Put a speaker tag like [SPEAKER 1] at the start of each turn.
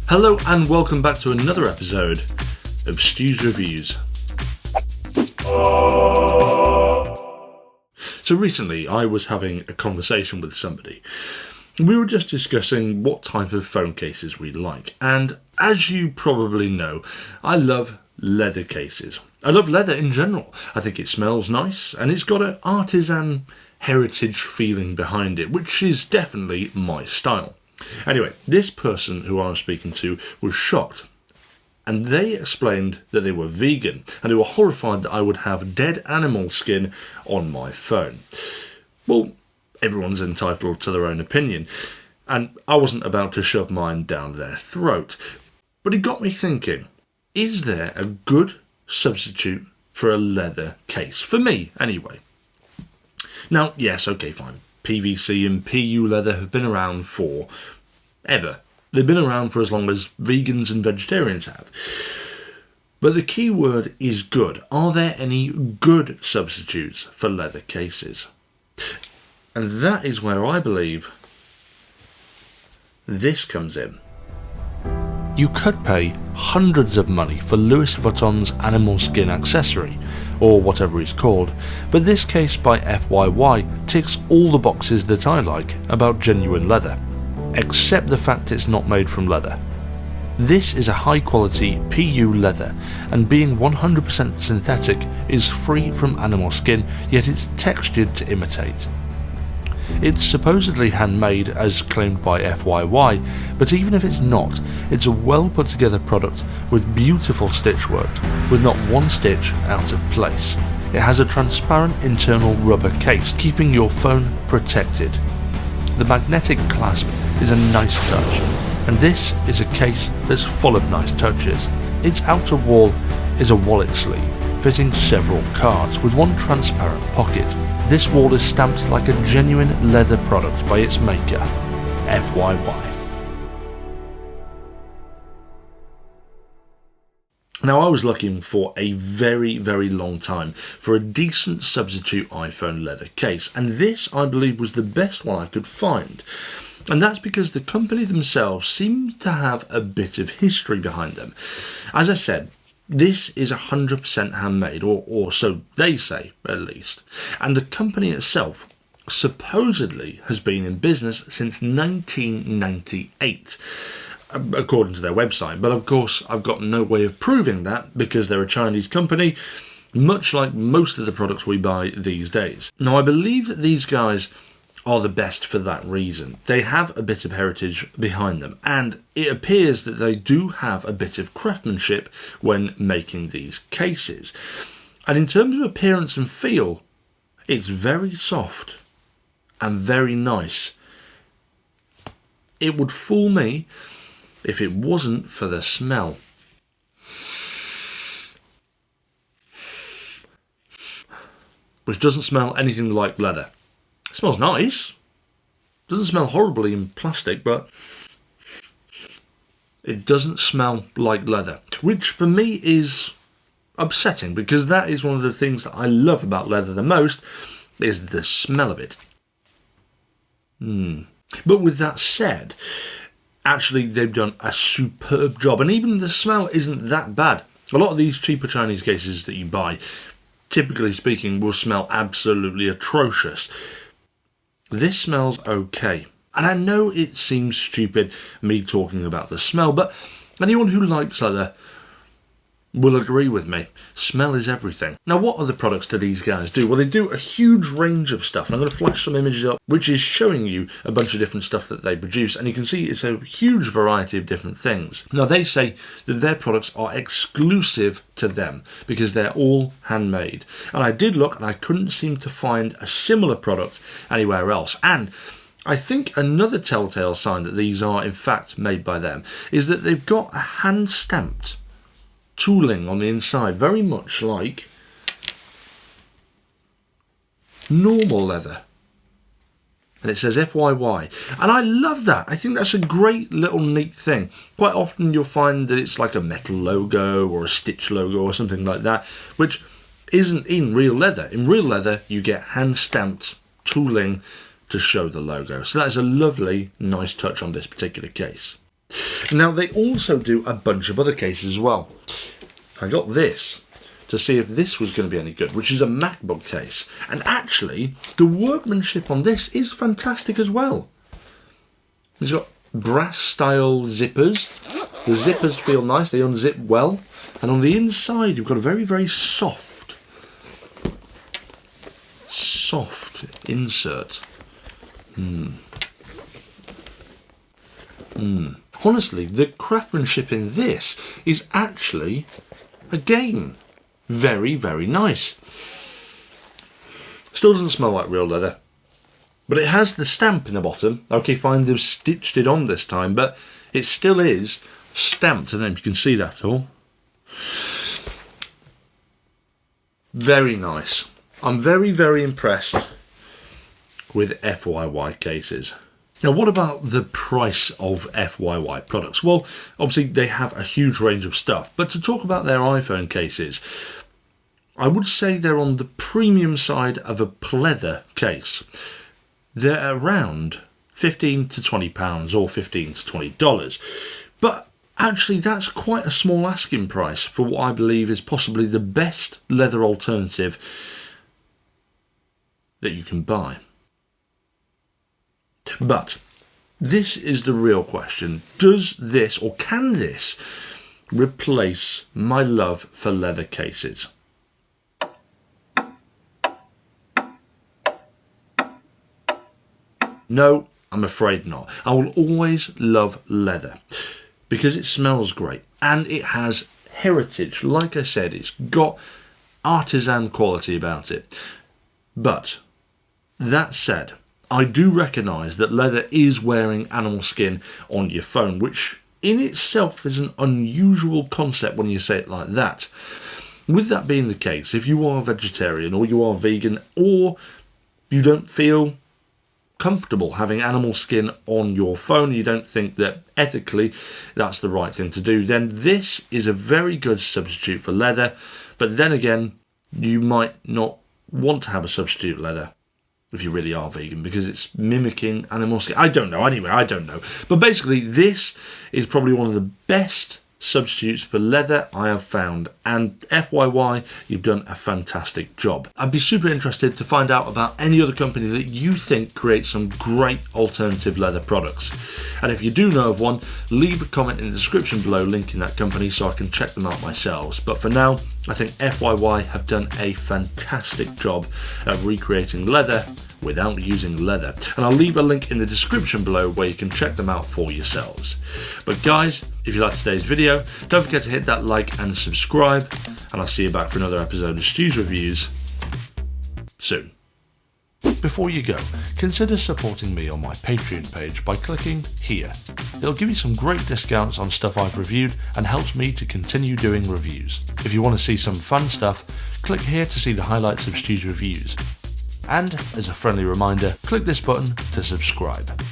[SPEAKER 1] Hello and welcome back to another episode of Stu's Reviews. So recently I was having a conversation with somebody. We were just discussing what type of phone cases we like, and as you probably know, I love leather cases. I love leather in general. I think it smells nice and it's got an artisan heritage feeling behind it, which is definitely my style. Anyway, this person who I was speaking to was shocked, and they explained that they were vegan and they were horrified that I would have dead animal skin on my phone. Well, everyone's entitled to their own opinion, and I wasn't about to shove mine down their throat. But it got me thinking, is there a good substitute for a leather case? For me, anyway. Now, yes, okay, fine. PVC and PU leather have been around for ever. They've been around for as long as vegans and vegetarians have. But the key word is good. Are there any good substitutes for leather cases? And that is where I believe this comes in. You could pay hundreds of money for Louis Vuitton's animal skin accessory, or whatever it's called, but this case by FYY ticks all the boxes that I like about genuine leather, except the fact it's not made from leather. This is a high quality PU leather, and being 100% synthetic is free from animal skin, yet it's textured to imitate. It's supposedly handmade as claimed by FYY, but even if it's not, it's a well put together product with beautiful stitchwork, with not one stitch out of place. It has a transparent internal rubber case, keeping your phone protected. The magnetic clasp is a nice touch, and this is a case that's full of nice touches. Its outer wall is a wallet sleeve, fitting several cards with one transparent pocket. This wall is stamped like a genuine leather product by its maker, FYY. Now, I was looking for a very, very long time for a decent substitute iPhone leather case, and this, I believe, was the best one I could find. And that's because the company themselves seems to have a bit of history behind them. As I said, this is 100% handmade, or so they say, at least. And the company itself supposedly has been in business since 1998, according to their website. But of course, I've got no way of proving that because they're a Chinese company, much like most of the products we buy these days. Now, I believe that these guys are the best for that reason. They have a bit of heritage behind them, and it appears that they do have a bit of craftsmanship when making these cases. And in terms of appearance and feel, it's very soft and very nice. It would fool me if it wasn't for the smell. Which doesn't smell anything like leather. It smells nice. Doesn't smell horribly in plastic, but it doesn't smell like leather, which for me is upsetting because that is one of the things that I love about leather the most, is the smell of it. But with that said, actually they've done a superb job, and even the smell isn't that bad. A lot of these cheaper Chinese cases that you buy, typically speaking, will smell absolutely atrocious. This smells okay. And I know it seems stupid, me talking about the smell, but anyone who likes leather will agree with me. Smell is everything. Now, what other products do these guys do? Well, they do a huge range of stuff, and I'm going to flash some images up, which is showing you a bunch of different stuff that they produce, and you can see it's a huge variety of different things. Now, they say that their products are exclusive to them, because they're all handmade. And I did look, and I couldn't seem to find a similar product anywhere else. And I think another telltale sign that these are, in fact, made by them, is that they've got a hand-stamped tooling on the inside, very much like normal leather. And it says FYY. And I love that. I think that's a great little neat thing. Quite often you'll find that it's like a metal logo or a stitch logo or something like that, which isn't in real leather. In real leather, you get hand-stamped tooling to show the logo. So that's a lovely, nice touch on this particular case. Now, they also do a bunch of other cases as well. I got this to see if this was going to be any good, which is a MacBook case. And actually, the workmanship on this is fantastic as well. It's got brass-style zippers. The zippers feel nice, they unzip well. And on the inside, you've got a very, very soft insert. Honestly, the craftsmanship in this is actually, again, very, very nice. Still doesn't smell like real leather, but it has the stamp in the bottom. Okay, fine, they've stitched it on this time, but it still is stamped. I don't know if you can see that at all. Very nice. I'm very, very impressed with FYY cases. Now, what about the price of FYY products? Well, obviously they have a huge range of stuff, but to talk about their iPhone cases, I would say they're on the premium side of a Pleather case. They're around £15 to £20 or $15 to $20, but actually that's quite a small asking price for what I believe is possibly the best leather alternative that you can buy. But this is the real question. Does this, or can this, replace my love for leather cases? No, I'm afraid not. I will always love leather because it smells great and it has heritage. Like I said, it's got artisan quality about it. But that said, I do recognise that leather is wearing animal skin on your phone, which in itself is an unusual concept when you say it like that. With that being the case, if you are vegetarian or you are vegan or you don't feel comfortable having animal skin on your phone, you don't think that ethically that's the right thing to do, then this is a very good substitute for leather. But then again, you might not want to have a substitute leather if you really are vegan, because it's mimicking animal skin. I don't know. Anyway, I don't know. But basically, this is probably one of the best substitutes for leather I have found. And FYY, you've done a fantastic job. I'd be super interested to find out about any other company that you think creates some great alternative leather products. And if you do know of one, leave a comment in the description below linking that company so I can check them out myself. But for now, I think FYY have done a fantastic job at recreating leather without using leather. And I'll leave a link in the description below where you can check them out for yourselves. But guys, if you liked today's video, don't forget to hit that like and subscribe, and I'll see you back for another episode of Stu's Reviews soon. Before you go, consider supporting me on my Patreon page by clicking here. It'll give you some great discounts on stuff I've reviewed and helps me to continue doing reviews. If you want to see some fun stuff, click here to see the highlights of Stu's Reviews. And as a friendly reminder, click this button to subscribe.